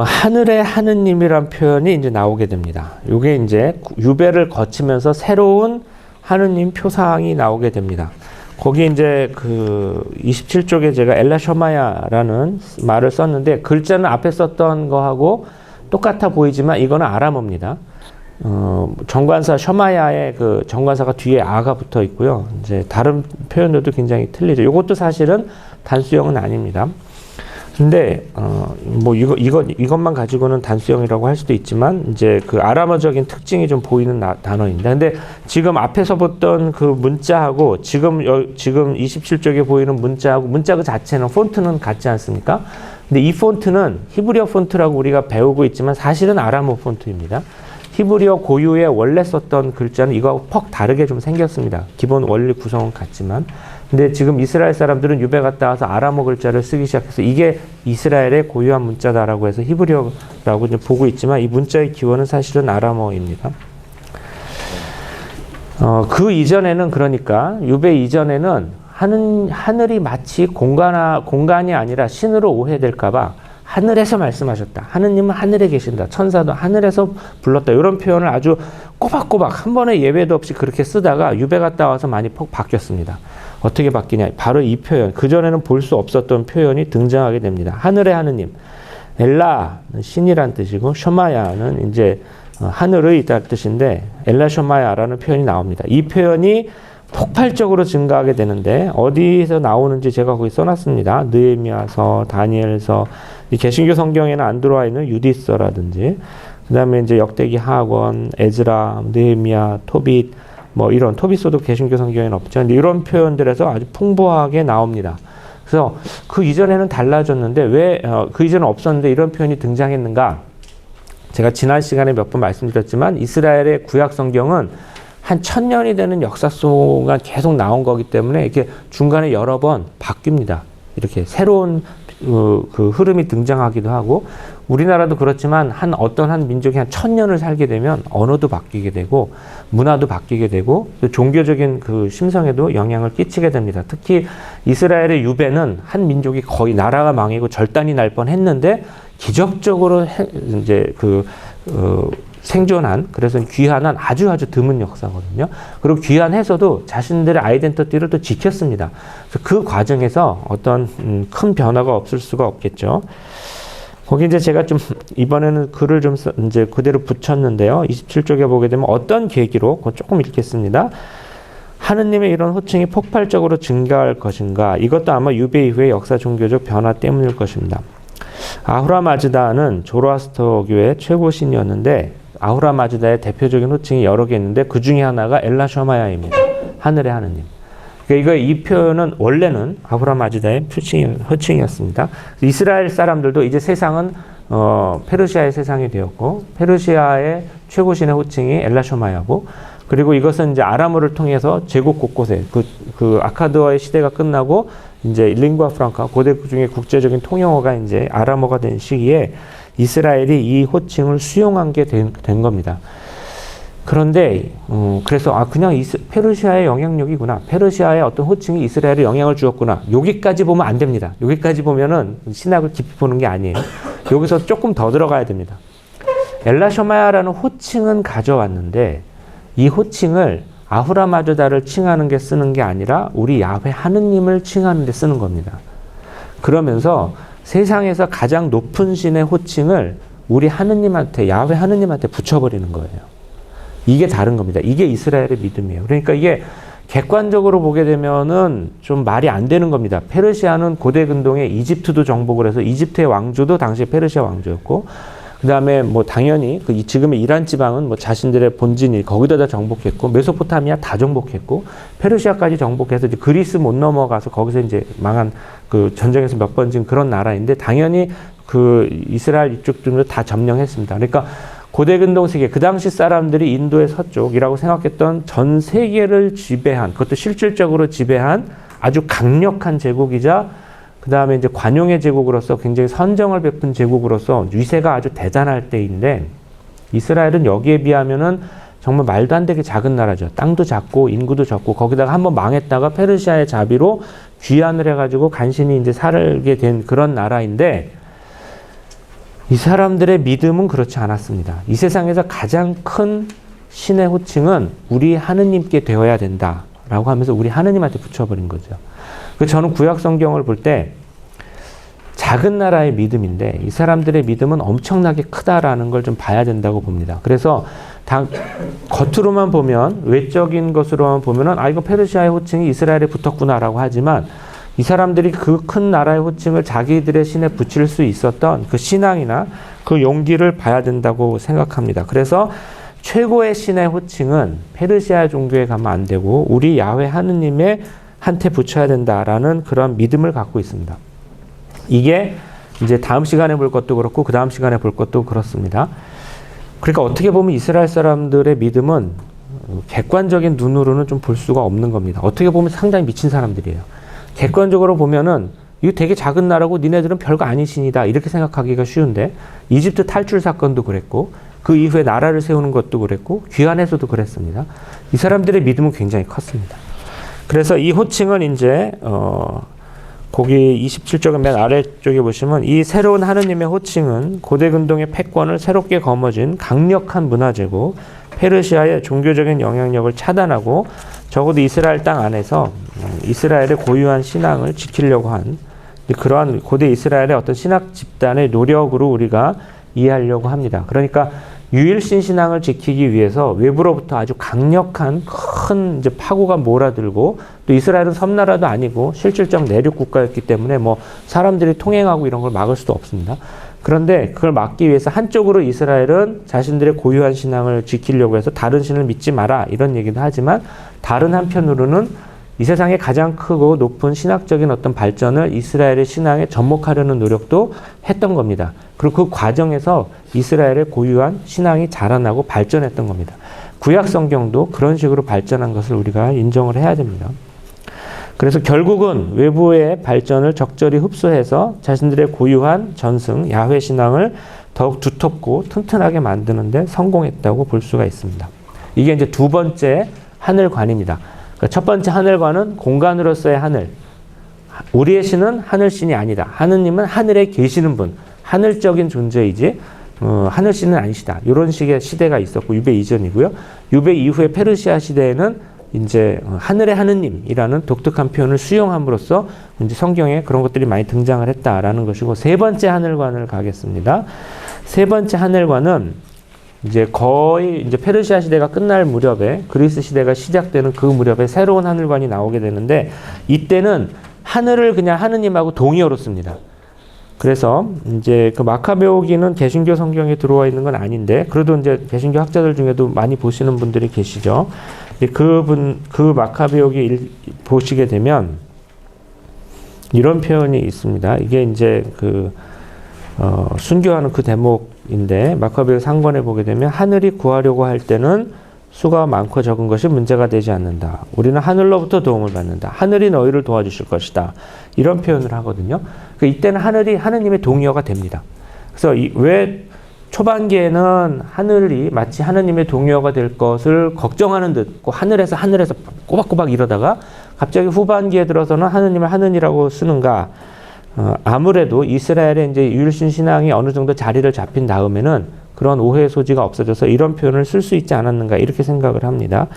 하늘의 하느님이란 표현이 이제 나오게 됩니다. 이게 이제 유배를 거치면서 새로운 하느님 표상이 나오게 됩니다. 거기 이제 그 27쪽에 제가 엘라 셔마야라는 말을 썼는데 글자는 앞에 썼던 거하고 똑같아 보이지만 이거는 아람어입니다. 정관사 셔마야의 그 정관사가 뒤에 아가 붙어 있고요. 이제 다른 표현들도 굉장히 틀리죠. 이것도 사실은 단수형은 아닙니다. 근데 뭐 이것만 가지고는 단수형이라고 할 수도 있지만 이제 그 아람어적인 특징이 좀 보이는 단어입니다. 근데 지금 앞에서 봤던 그 문자하고 지금 27쪽에 보이는 문자하고 문자 그 자체는 폰트는 같지 않습니까? 근데 이 폰트는 히브리어 폰트라고 우리가 배우고 있지만 사실은 아람어 폰트입니다. 히브리어 고유의 원래 썼던 글자는 이거하고 퍽 다르게 좀 생겼습니다. 기본 원리 구성은 같지만. 근데 지금 이스라엘 사람들은 유배 갔다 와서 아람어 글자를 쓰기 시작해서 이게 이스라엘의 고유한 문자다라고 해서 히브리어라고 좀 보고 있지만 이 문자의 기원은 사실은 아람어입니다. 그 이전에는 그러니까 유배 이전에는 하늘이 마치 공간이 아니라 신으로 오해될까봐 하늘에서 말씀하셨다. 하느님은 하늘에 계신다. 천사도 하늘에서 불렀다. 이런 표현을 아주 꼬박꼬박 한 번의 예외도 없이 그렇게 쓰다가 유배 갔다 와서 많이 퍽 바뀌었습니다. 어떻게 바뀌냐? 바로 이 표현. 그전에는 볼 수 없었던 표현이 등장하게 됩니다. 하늘의 하느님. 엘라는 신이란 뜻이고 셔마야는 이제 하늘의 있다는 뜻인데 엘라 셔마야라는 표현이 나옵니다. 이 표현이 폭발적으로 증가하게 되는데 어디서 나오는지 제가 거기 써놨습니다. 느헤미야서, 다니엘서, 이 개신교 성경에는 안 들어와 있는 유디서라든지, 그 다음에 이제 역대기 하악원, 에즈라, 느헤미야, 토빗, 뭐 이런 토빗서도 개신교 성경에는 없죠. 근데 이런 표현들에서 아주 풍부하게 나옵니다. 그래서 그 이전에는 달라졌는데 왜 그 이전은 없었는데 이런 표현이 등장했는가? 제가 지난 시간에 몇 번 말씀드렸지만 이스라엘의 구약 성경은 한 1000년이 되는 역사 동안 계속 나온 거기 때문에 이렇게 중간에 여러 번 바뀝니다. 이렇게 새로운 그 흐름이 등장하기도 하고 우리나라도 그렇지만 어떤 한 민족이 한 1000년을 살게 되면 언어도 바뀌게 되고 문화도 바뀌게 되고 또 종교적인 그 심성에도 영향을 끼치게 됩니다. 특히 이스라엘의 유배는 한 민족이 거의 나라가 망하고 절단이 날 뻔했는데 기적적으로 이제 생존한, 그래서 귀환한 아주 드문 역사거든요. 그리고 귀환해서도 자신들의 아이덴티티를 또 지켰습니다. 그래서 그 과정에서 어떤 큰 변화가 없을 수가 없겠죠. 거기 이제 제가 좀 이번에는 글을 좀 이제 그대로 붙였는데요. 27쪽에 보게 되면 어떤 계기로, 그거 조금 읽겠습니다. 하느님의 이런 호칭이 폭발적으로 증가할 것인가? 이것도 아마 유배 이후의 역사 종교적 변화 때문일 것입니다. 아후라 마즈다는 조로아스터교의 최고 신이었는데 아후라 마즈다의 대표적인 호칭이 여러 개 있는데 그 중에 하나가 엘라 셔마야입니다. 하늘의 하느님. 그러니까 이 표현은 원래는 아후라 마즈다의 호칭이었습니다. 이스라엘 사람들도 이제 세상은 페르시아의 세상이 되었고 페르시아의 최고 신의 호칭이 엘라 셔마야고 그리고 이것은 이제 아람어를 통해서 제국 곳곳에 그 아카드어의 시대가 끝나고 이제 링구아 프랑카 고대 중에 국제적인 통용어가 이제 아람어가 된 시기에 이스라엘이 이 호칭을 수용한 게 된 겁니다. 그런데 그래서 그냥 페르시아의 영향력이구나. 페르시아의 어떤 호칭이 이스라엘에 영향을 주었구나. 여기까지 보면 안 됩니다. 여기까지 보면은 신학을 깊이 보는 게 아니에요. 여기서 조금 더 들어가야 됩니다. 엘라 셔마야라는 호칭은 가져왔는데 이 호칭을 아후라 마즈다를 칭하는 게 쓰는 게 아니라 우리 야훼 하느님을 칭하는 데 쓰는 겁니다. 그러면서 세상에서 가장 높은 신의 호칭을 우리 하느님한테, 야훼 하느님한테 붙여버리는 거예요. 이게 다른 겁니다. 이게 이스라엘의 믿음이에요. 그러니까 이게 객관적으로 보게 되면은 좀 말이 안 되는 겁니다. 페르시아는 고대 근동에 이집트도 정복을 해서 이집트의 왕조도 당시 페르시아 왕조였고, 그 다음에 뭐 당연히 지금의 이란 지방은 뭐 자신들의 본진이 거기다 다 정복했고, 메소포타미아 다 정복했고, 페르시아까지 정복해서 이제 그리스 못 넘어가서 거기서 이제 망한 그 전쟁에서 몇 번 진 그런 나라인데, 당연히 그 이스라엘 이쪽들도 다 점령했습니다. 그러니까 고대 근동 세계, 그 당시 사람들이 인도의 서쪽이라고 생각했던 전 세계를 지배한, 그것도 실질적으로 지배한 아주 강력한 제국이자 그 다음에 이제 관용의 제국으로서 굉장히 선정을 베푼 제국으로서 위세가 아주 대단할 때인데, 이스라엘은 여기에 비하면은 정말 말도 안 되게 작은 나라죠. 땅도 작고 인구도 적고, 거기다가 한번 망했다가 페르시아의 자비로 귀환을 해가지고 간신히 이제 살게 된 그런 나라인데, 이 사람들의 믿음은 그렇지 않았습니다. 이 세상에서 가장 큰 신의 호칭은 우리 하느님께 되어야 된다라고 하면서 우리 하느님한테 붙여버린 거죠. 저는 구약 성경을 볼 때 작은 나라의 믿음인데 이 사람들의 믿음은 엄청나게 크다라는 걸 좀 봐야 된다고 봅니다. 그래서 겉으로만 보면, 외적인 것으로만 보면은 이거 페르시아의 호칭이 이스라엘에 붙었구나라고 하지만, 이 사람들이 그 큰 나라의 호칭을 자기들의 신에 붙일 수 있었던 그 신앙이나 그 용기를 봐야 된다고 생각합니다. 그래서 최고의 신의 호칭은 페르시아 종교에 가면 안 되고 우리 야훼 하느님의 한테 붙여야 된다라는 그런 믿음을 갖고 있습니다. 이게 이제 다음 시간에 볼 것도 그렇고 그 다음 시간에 볼 것도 그렇습니다. 그러니까 어떻게 보면 이스라엘 사람들의 믿음은 객관적인 눈으로는 좀 볼 수가 없는 겁니다. 어떻게 보면 상당히 미친 사람들이에요. 객관적으로 보면은 이거 되게 작은 나라고 니네들은 별거 아닌 신이다 이렇게 생각하기가 쉬운데 이집트 탈출 사건도 그랬고 그 이후에 나라를 세우는 것도 그랬고 귀환에서도 그랬습니다. 이 사람들의 믿음은 굉장히 컸습니다. 그래서 이 호칭은 이제 거기 27쪽의 맨 아래쪽에 보시면 이 새로운 하느님의 호칭은 고대 근동의 패권을 새롭게 거머쥔 강력한 문화재고 페르시아의 종교적인 영향력을 차단하고 적어도 이스라엘 땅 안에서 이스라엘의 고유한 신앙을 지키려고 한 그러한 고대 이스라엘의 어떤 신학 집단의 노력으로 우리가 이해하려고 합니다. 그러니까 유일신 신앙을 지키기 위해서 외부로부터 아주 강력한 큰 이제 파고가 몰아들고 또 이스라엘은 섬나라도 아니고 실질적 내륙 국가였기 때문에 뭐 사람들이 통행하고 이런 걸 막을 수도 없습니다. 그런데 그걸 막기 위해서 한쪽으로 이스라엘은 자신들의 고유한 신앙을 지키려고 해서 다른 신을 믿지 마라 이런 얘기도 하지만 다른 한편으로는 이 세상에 가장 크고 높은 신학적인 어떤 발전을 이스라엘의 신앙에 접목하려는 노력도 했던 겁니다. 그리고 그 과정에서 이스라엘의 고유한 신앙이 자라나고 발전했던 겁니다. 구약 성경도 그런 식으로 발전한 것을 우리가 인정을 해야 됩니다. 그래서 결국은 외부의 발전을 적절히 흡수해서 자신들의 고유한 전승, 야훼 신앙을 더욱 두텁고 튼튼하게 만드는 데 성공했다고 볼 수가 있습니다. 이게 이제 두 번째 하늘관입니다. 첫 번째 하늘관은 공간으로서의 하늘. 우리의 신은 하늘신이 아니다. 하느님은 하늘에 계시는 분, 하늘적인 존재이지 하늘신은 아니시다. 이런 식의 시대가 있었고 유배 이전이고요. 유배 이후에 페르시아 시대에는 이제 하늘의 하느님이라는 독특한 표현을 수용함으로써 이제 성경에 그런 것들이 많이 등장을 했다라는 것이고 세 번째 하늘관을 가겠습니다. 세 번째 하늘관은 이제 거의 이제 페르시아 시대가 끝날 무렵에 그리스 시대가 시작되는 그 무렵에 새로운 하늘관이 나오게 되는데 이때는 하늘을 그냥 하느님하고 동의어로 씁니다. 그래서 이제 그 마카베오기는 개신교 성경에 들어와 있는 건 아닌데 그래도 이제 개신교 학자들 중에도 많이 보시는 분들이 계시죠. 그 마카베오기 보시게 되면 이런 표현이 있습니다. 이게 이제 순교하는 그 대목인데 마카베오 상관에 보게 되면 하늘이 구하려고 할 때는 수가 많고 적은 것이 문제가 되지 않는다. 우리는 하늘로부터 도움을 받는다. 하늘이 너희를 도와주실 것이다. 이런 표현을 하거든요. 이때는 하늘이 하느님의 동의어가 됩니다. 그래서 왜 초반기에는 하늘이 마치 하느님의 동의어가 될 것을 걱정하는 듯 하늘에서 꼬박꼬박 이러다가 갑자기 후반기에 들어서는 하느님을 하느니라고 쓰는가. 아무래도 이스라엘의 이제 유일신 신앙이 어느 정도 자리를 잡힌 다음에는 그런 오해의 소지가 없어져서 이런 표현을 쓸 수 있지 않았는가 이렇게 생각을 합니다.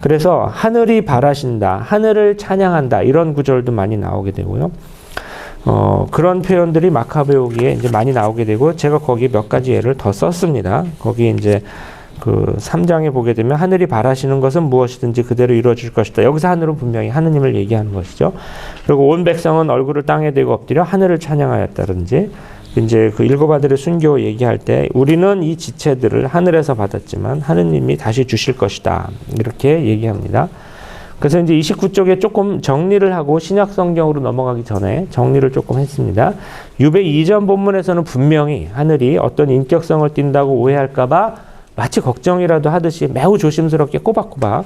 그래서 하늘이 바라신다, 하늘을 찬양한다 이런 구절도 많이 나오게 되고요. 그런 표현들이 마카베오기에 이제 많이 나오게 되고 제가 거기 몇 가지 예를 더 썼습니다. 거기 이제 그 3장에 보게 되면 하늘이 바라시는 것은 무엇이든지 그대로 이루어질 것이다. 여기서 하늘은 분명히 하느님을 얘기하는 것이죠. 그리고 온 백성은 얼굴을 땅에 대고 엎드려 하늘을 찬양하였다든지 이제 그 일곱 아들의 순교 얘기할 때 우리는 이 지체들을 하늘에서 받았지만 하느님이 다시 주실 것이다. 이렇게 얘기합니다. 그래서 이제 29쪽에 조금 정리를 하고 신약 성경으로 넘어가기 전에 정리를 조금 했습니다. 유배 이전 본문에서는 분명히 하늘이 어떤 인격성을 띈다고 오해할까봐 마치 걱정이라도 하듯이 매우 조심스럽게 꼬박꼬박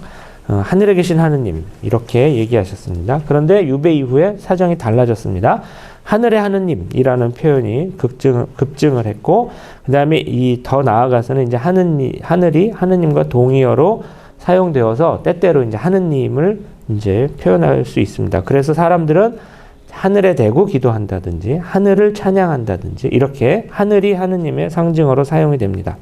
하늘에 계신 하느님 이렇게 얘기하셨습니다. 그런데 유배 이후에 사정이 달라졌습니다. 하늘의 하느님이라는 표현이 급증을 했고 그 다음에 더 나아가서는 이제 하늘이 하느님과 동의어로 사용되어서 때때로 이제 하느님을 이제 표현할 수 있습니다. 그래서 사람들은 하늘에 대고 기도한다든지 하늘을 찬양한다든지 이렇게 하늘이 하느님의 상징어로 사용이 됩니다.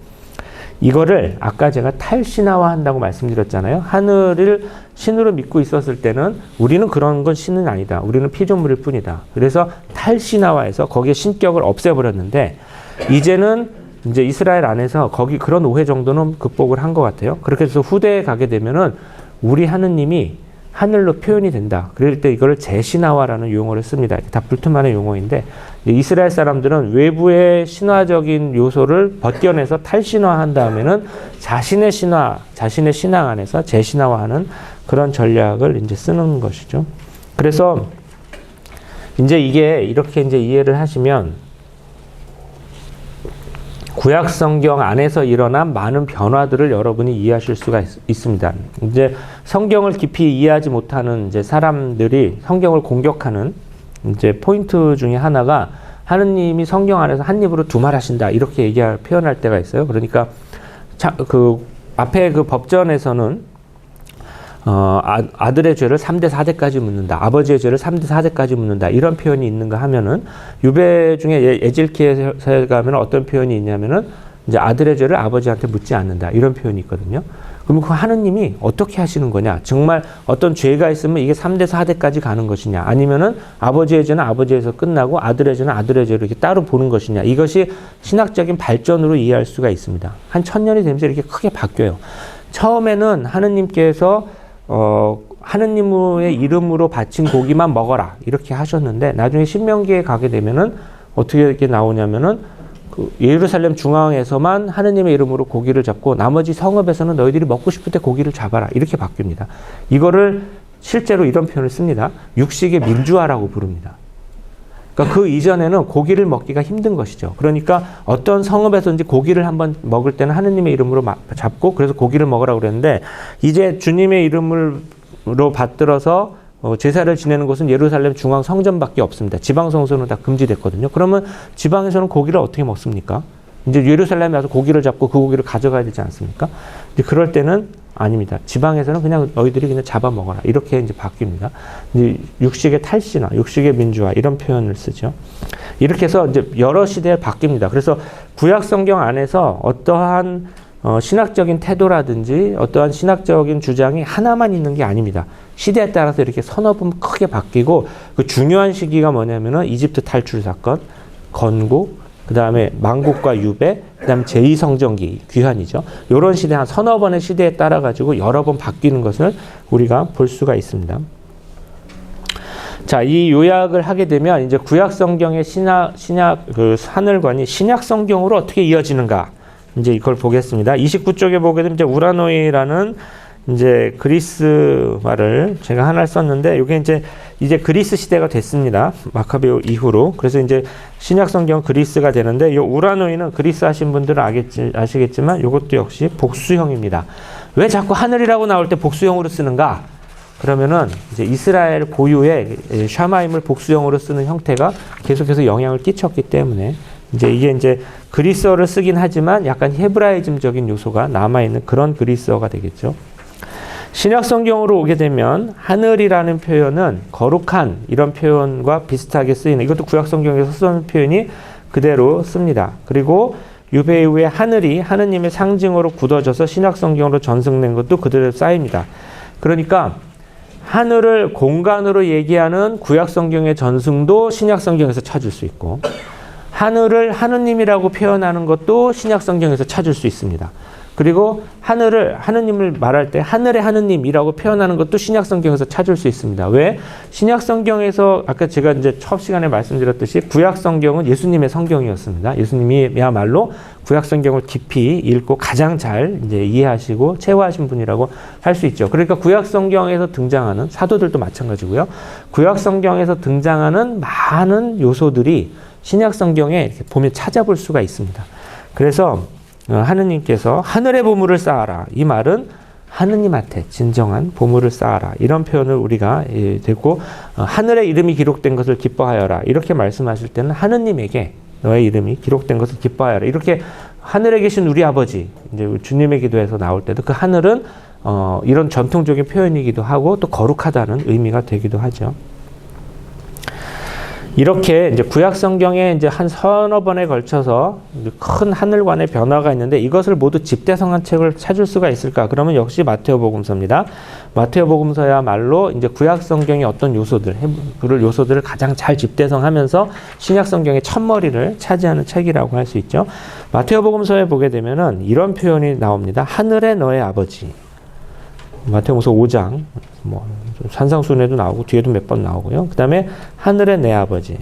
이거를 아까 제가 탈신화한다고 말씀드렸잖아요. 하늘을 신으로 믿고 있었을 때는 우리는 그런 건 신은 아니다. 우리는 피조물일 뿐이다. 그래서 탈신화해서 거기에 신격을 없애버렸는데 이제는 이제 이스라엘 안에서 거기 그런 오해 정도는 극복을 한 것 같아요. 그렇게 해서 후대에 가게 되면은 우리 하느님이 하늘로 표현이 된다. 그럴 때 이거를 재신화라는 용어를 씁니다. 다 불투만의 용어인데 이스라엘 사람들은 외부의 신화적인 요소를 벗겨내서 탈신화한 다음에는 자신의 신앙 안에서 재신화하는 그런 전략을 이제 쓰는 것이죠. 그래서 이제 이게 이렇게 이제 이해를 하시면 구약 성경 안에서 일어난 많은 변화들을 여러분이 이해하실 수가 있습니다. 이제 성경을 깊이 이해하지 못하는 이제 사람들이 성경을 공격하는 이제 포인트 중에 하나가 하느님이 성경 안에서 한 입으로 두 말 하신다 이렇게 표현할 때가 있어요. 그러니까 그 앞에 그 법전에서는 아들의 죄를 3대 4대까지 묻는다. 아버지의 죄를 3대 4대까지 묻는다. 이런 표현이 있는가 하면은 유배 중에 에질키엘에 가면 어떤 표현이 있냐면은 이제 아들의 죄를 아버지한테 묻지 않는다. 이런 표현이 있거든요. 그럼 그 하느님이 어떻게 하시는 거냐? 정말 어떤 죄가 있으면 이게 3대 4대까지 가는 것이냐? 아니면은 아버지의 죄는 아버지에서 끝나고 아들의 죄는 아들의 죄로 이렇게 따로 보는 것이냐? 이것이 신학적인 발전으로 이해할 수가 있습니다. 한 1000년이 되면서 이렇게 크게 바뀌어요. 처음에는 하느님께서 하느님의 이름으로 바친 고기만 먹어라 이렇게 하셨는데 나중에 신명기에 가게 되면은 어떻게 이렇게 나오냐면은 그 예루살렘 중앙에서만 하느님의 이름으로 고기를 잡고 나머지 성읍에서는 너희들이 먹고 싶을 때 고기를 잡아라 이렇게 바뀝니다. 이거를 실제로 이런 표현을 씁니다. 육식의 민주화라고 부릅니다. 그러니까 그 이전에는 고기를 먹기가 힘든 것이죠. 그러니까 어떤 성읍에서든지 고기를 한번 먹을 때는 하느님의 이름으로 잡고 그래서 고기를 먹으라고 그랬는데 이제 주님의 이름으로 받들어서 제사를 지내는 곳은 예루살렘 중앙 성전밖에 없습니다. 지방 성소는 다 금지됐거든요. 그러면 지방에서는 고기를 어떻게 먹습니까? 이제 예루살렘에 와서 고기를 잡고 그 고기를 가져가야 되지 않습니까? 이제 그럴 때는 아닙니다. 지방에서는 그냥 너희들이 그냥 잡아 먹어라. 이렇게 이제 바뀝니다. 이제 육식의 탈신화, 육식의 민주화 이런 표현을 쓰죠. 이렇게 해서 이제 여러 시대에 바뀝니다. 그래서 구약 성경 안에서 어떠한 신학적인 태도라든지 어떠한 신학적인 주장이 하나만 있는 게 아닙니다. 시대에 따라서 이렇게 서너분 크게 바뀌고 그 중요한 시기가 뭐냐면은 이집트 탈출 사건, 건국, 그 다음에 만국과 유배, 그 다음에 제2성전기, 귀환이죠. 이런 시대 한 서너 번의 시대에 따라 가지고 여러 번 바뀌는 것을 우리가 볼 수가 있습니다. 자, 이 요약을 하게 되면 이제 구약 성경의 그 하늘관이 신약 성경으로 어떻게 이어지는가 이제 이걸 보겠습니다. 29쪽에 보게 되면 이제 우라노이라는 이제 그리스 말을 제가 하나 썼는데 이게 이제 그리스 시대가 됐습니다. 마카베오 이후로. 그래서 이제 신약 성경 그리스가 되는데 이 우라노이는 그리스 하신 분들은 아시겠지만 이것도 역시 복수형입니다. 왜 자꾸 하늘이라고 나올 때 복수형으로 쓰는가? 그러면은 이제 이스라엘 고유의 샤마임을 복수형으로 쓰는 형태가 계속해서 영향을 끼쳤기 때문에 이게 이제 그리스어를 쓰긴 하지만 약간 헤브라이즘적인 요소가 남아있는 그런 그리스어가 되겠죠. 신약 성경으로 오게 되면 하늘이라는 표현은 거룩한 이런 표현과 비슷하게 쓰이는 이것도 구약 성경에서 쓰는 표현이 그대로 씁니다. 그리고 유배 이후에 하늘이 하느님의 상징으로 굳어져서 신약 성경으로 전승된 것도 그대로 쌓입니다. 그러니까 하늘을 공간으로 얘기하는 구약 성경의 전승도 신약 성경에서 찾을 수 있고 하늘을 하느님이라고 표현하는 것도 신약 성경에서 찾을 수 있습니다. 그리고 하느님을 말할 때 하늘의 하느님이라고 표현하는 것도 신약 성경에서 찾을 수 있습니다. 왜? 신약 성경에서 아까 제가 이제 첫 시간에 말씀드렸듯이 구약 성경은 예수님의 성경이었습니다. 예수님이야말로 구약 성경을 깊이 읽고 가장 잘 이제 이해하시고 체화하신 분이라고 할 수 있죠. 그러니까 구약 성경에서 등장하는 사도들도 마찬가지고요. 구약 성경에서 등장하는 많은 요소들이 신약 성경에 이렇게 보면 찾아볼 수가 있습니다. 그래서 하느님께서 하늘의 보물을 쌓아라. 이 말은 하느님한테 진정한 보물을 쌓아라. 이런 표현을 우리가 듣고 하늘의 이름이 기록된 것을 기뻐하여라. 이렇게 말씀하실 때는 하느님에게 너의 이름이 기록된 것을 기뻐하여라. 이렇게 하늘에 계신 우리 아버지, 이제 주님의 기도에서 나올 때도 그 하늘은 이런 전통적인 표현이기도 하고 또 거룩하다는 의미가 되기도 하죠. 이렇게 이제 구약 성경에 이제 한 서너 번에 걸쳐서 큰 하늘관의 변화가 있는데 이것을 모두 집대성한 책을 찾을 수가 있을까? 그러면 역시 마테오복음서입니다. 마테오복음서야말로 이제 구약 성경의 어떤 요소들을 가장 잘 집대성하면서 신약 성경의 첫머리를 차지하는 책이라고 할 수 있죠. 마테오복음서에 보게 되면은 이런 표현이 나옵니다. 하늘의 너의 아버지. 마태복음서 5장 산상수훈에도 나오고 뒤에도 몇 번 나오고요. 그 다음에 하늘의 내 아버지.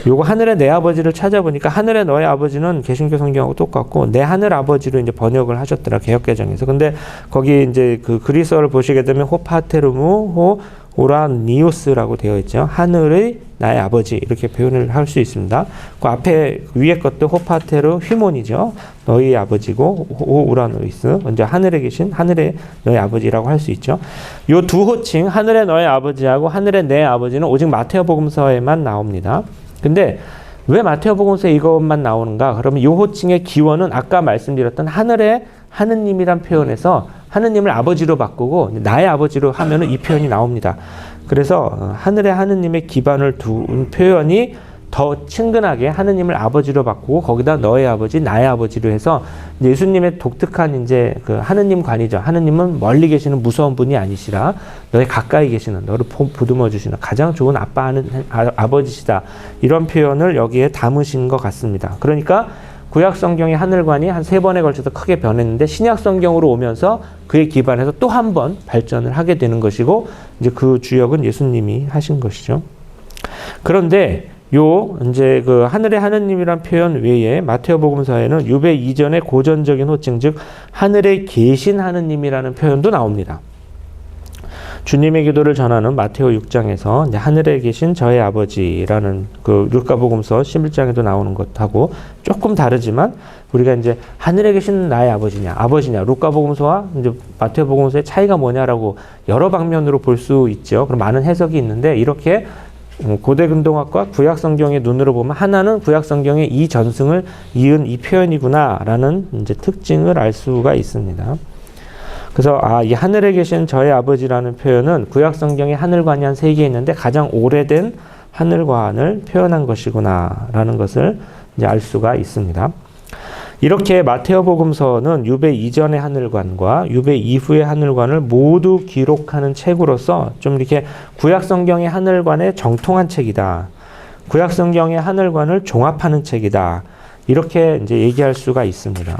요거 하늘의 내 아버지를 찾아보니까 하늘의 너의 아버지는 개신교 성경하고 똑같고 내 하늘 아버지로 이제 번역을 하셨더라 개역개정에서. 근데 거기 이제 그 그리스어를 보시게 되면 호파테르무 오라니오스라고 되어 있죠. 하늘의 나의 아버지 이렇게 표현을 할 수 있습니다. 그 앞에 위에 것도 호파테르 휘몬이죠. 너희 아버지고 오라노이스 먼저 하늘에 계신 하늘의 너희 아버지라고 할 수 있죠. 요 두 호칭 하늘의 너희 아버지하고 하늘의 내 아버지는 오직 마테오복음서에만 나옵니다. 근데 왜 마테오복음서에 이것만 나오는가? 그러면 이 호칭의 기원은 아까 말씀드렸던 하늘의 하느님이란 표현에서 하느님을 아버지로 바꾸고 나의 아버지로 하면은 이 표현이 나옵니다. 그래서 하늘의 하느님의 기반을 둔 표현이 더 친근하게 하느님을 아버지로 바꾸고 거기다 너의 아버지, 나의 아버지로 해서 예수님의 독특한 이제 그 하느님관이죠. 하느님은 멀리 계시는 무서운 분이 아니시라 너의 가까이 계시는 너를 보듬어 주시는 가장 좋은 아버지시다. 이런 표현을 여기에 담으신 것 같습니다. 그러니까 구약 성경의 하늘관이 한 3번에 걸쳐서 크게 변했는데 신약 성경으로 오면서 그에 기반해서 또 한 번 발전을 하게 되는 것이고 이제 그 주역은 예수님이 하신 것이죠. 그런데 이제 그 하늘의 하느님이란 표현 외에 마테오복음서에는 유배 이전의 고전적인 호칭 즉 하늘에 계신 하느님이라는 표현도 나옵니다. 주님의 기도를 전하는 마테오 6장에서 이제 하늘에 계신 저의 아버지라는 그 루카복음서 11장에도 나오는 것하고 조금 다르지만 우리가 이제 하늘에 계신 나의 아버지냐 루카복음서와 이제 마테오복음서의 차이가 뭐냐라고 여러 방면으로 볼 수 있죠. 그럼 많은 해석이 있는데 이렇게 고대 근동학과 구약 성경의 눈으로 보면 하나는 구약 성경의 이 전승을 이은 이 표현이구나라는 이제 특징을 알 수가 있습니다. 그래서 이 하늘에 계신 저의 아버지라는 표현은 구약 성경에 하늘관이 한 3개 있는데 가장 오래된 하늘관을 표현한 것이구나라는 것을 이제 알 수가 있습니다. 이렇게 마테오복음서는 유배 이전의 하늘관과 유배 이후의 하늘관을 모두 기록하는 책으로서 좀 이렇게 구약 성경의 하늘관에 정통한 책이다. 구약 성경의 하늘관을 종합하는 책이다. 이렇게 이제 얘기할 수가 있습니다.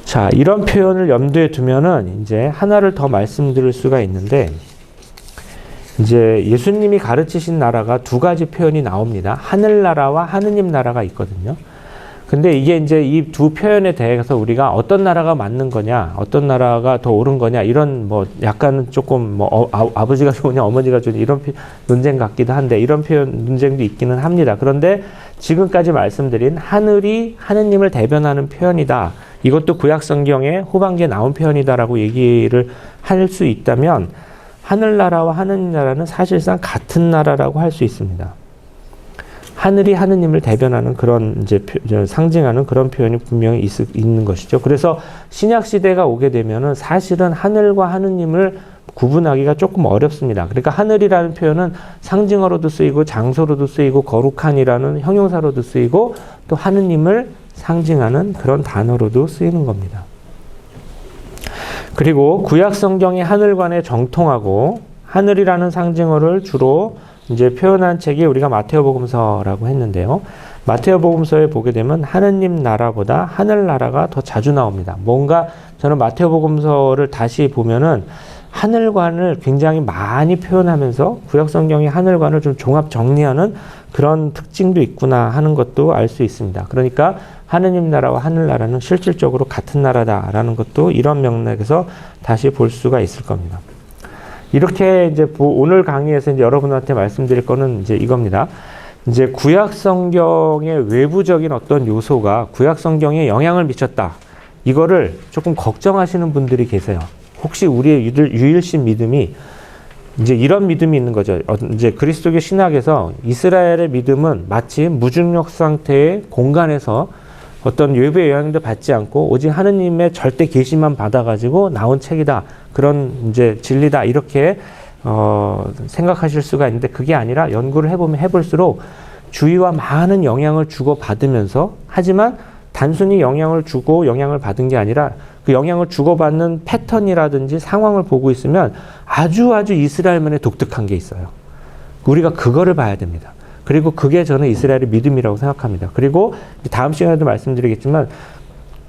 자, 이런 표현을 염두에 두면은 이제 하나를 더 말씀드릴 수가 있는데, 이제 예수님이 가르치신 나라가 2가지 표현이 나옵니다. 하늘나라와 하느님 나라가 있거든요. 근데 이게 이제 이 두 표현에 대해서 우리가 어떤 나라가 맞는 거냐, 어떤 나라가 더 옳은 거냐, 이런 뭐 약간 조금 뭐 아버지가 좋으냐, 어머니가 좋으냐, 이런 논쟁 같기도 한데, 이런 표현 논쟁도 있기는 합니다. 그런데 지금까지 말씀드린 하늘이 하느님을 대변하는 표현이다. 이것도 구약 성경의 후반기에 나온 표현이다라고 얘기를 할 수 있다면 하늘나라와 하느님 나라는 사실상 같은 나라라고 할 수 있습니다. 하늘이 하느님을 대변하는 그런 이제 상징하는 그런 표현이 분명히 있는 것이죠. 그래서 신약 시대가 오게 되면은 사실은 하늘과 하느님을 구분하기가 조금 어렵습니다. 그러니까 하늘이라는 표현은 상징어로도 쓰이고 장소로도 쓰이고 거룩한이라는 형용사로도 쓰이고 또 하느님을 상징하는 그런 단어로도 쓰이는 겁니다. 그리고 구약 성경의 하늘관에 정통하고 하늘이라는 상징어를 주로 이제 표현한 책이 우리가 마테오복음서라고 했는데요. 마테오복음서에 보게 되면 하느님 나라보다 하늘나라가 더 자주 나옵니다. 뭔가 저는 마테오복음서를 다시 보면은 하늘관을 굉장히 많이 표현하면서 구약 성경의 하늘관을 좀 종합 정리하는 그런 특징도 있구나 하는 것도 알 수 있습니다. 그러니까 하느님 나라와 하늘나라는 실질적으로 같은 나라다라는 것도 이런 맥락에서 다시 볼 수가 있을 겁니다. 이렇게 이제 오늘 강의에서 이제 여러분한테 말씀드릴 거는 이제 이겁니다. 이제 구약 성경의 외부적인 어떤 요소가 구약 성경에 영향을 미쳤다. 이거를 조금 걱정하시는 분들이 계세요. 혹시 우리의 유일신 믿음이 이제 이런 믿음이 있는 거죠. 이제 그리스도교 신학에서 이스라엘의 믿음은 마치 무중력 상태의 공간에서 어떤 외부의 영향도 받지 않고 오직 하느님의 절대 계시만 받아가지고 나온 책이다. 그런 이제 진리다. 이렇게 생각하실 수가 있는데 그게 아니라 연구를 해보면 해볼수록 주위와 많은 영향을 주고 받으면서 하지만 단순히 영향을 주고 영향을 받은 게 아니라 그 영향을 주고받는 패턴이라든지 상황을 보고 있으면 아주 이스라엘만의 독특한 게 있어요. 우리가 그거를 봐야 됩니다. 그리고 그게 저는 이스라엘의 믿음이라고 생각합니다. 그리고 다음 시간에도 말씀드리겠지만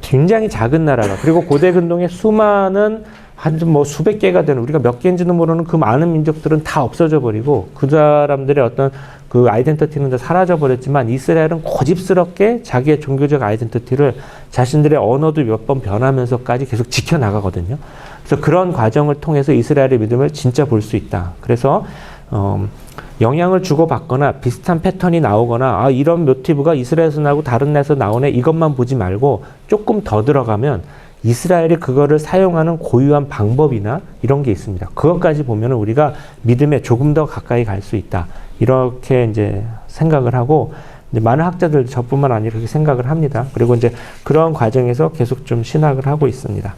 굉장히 작은 나라가 그리고 고대 근동의 수많은 한 뭐 수백 개가 되는 우리가 몇 개인지도 모르는 그 많은 민족들은 다 없어져 버리고 그 사람들의 어떤 그 아이덴티티는 다 사라져 버렸지만 이스라엘은 고집스럽게 자기의 종교적 아이덴티티를 자신들의 언어도 몇 번 변하면서까지 계속 지켜나가거든요. 그래서 그런 과정을 통해서 이스라엘의 믿음을 진짜 볼 수 있다. 그래서 영향을 주고받거나 비슷한 패턴이 나오거나 이런 모티브가 이스라엘에서 나오고 다른 나라에서 나오네 이것만 보지 말고 조금 더 들어가면 이스라엘이 그거를 사용하는 고유한 방법이나 이런 게 있습니다. 그것까지 보면 우리가 믿음에 조금 더 가까이 갈 수 있다. 이렇게 이제 생각을 하고 이제 많은 학자들 저뿐만 아니라 그렇게 생각을 합니다. 그리고 이제 그런 과정에서 계속 좀 신학을 하고 있습니다.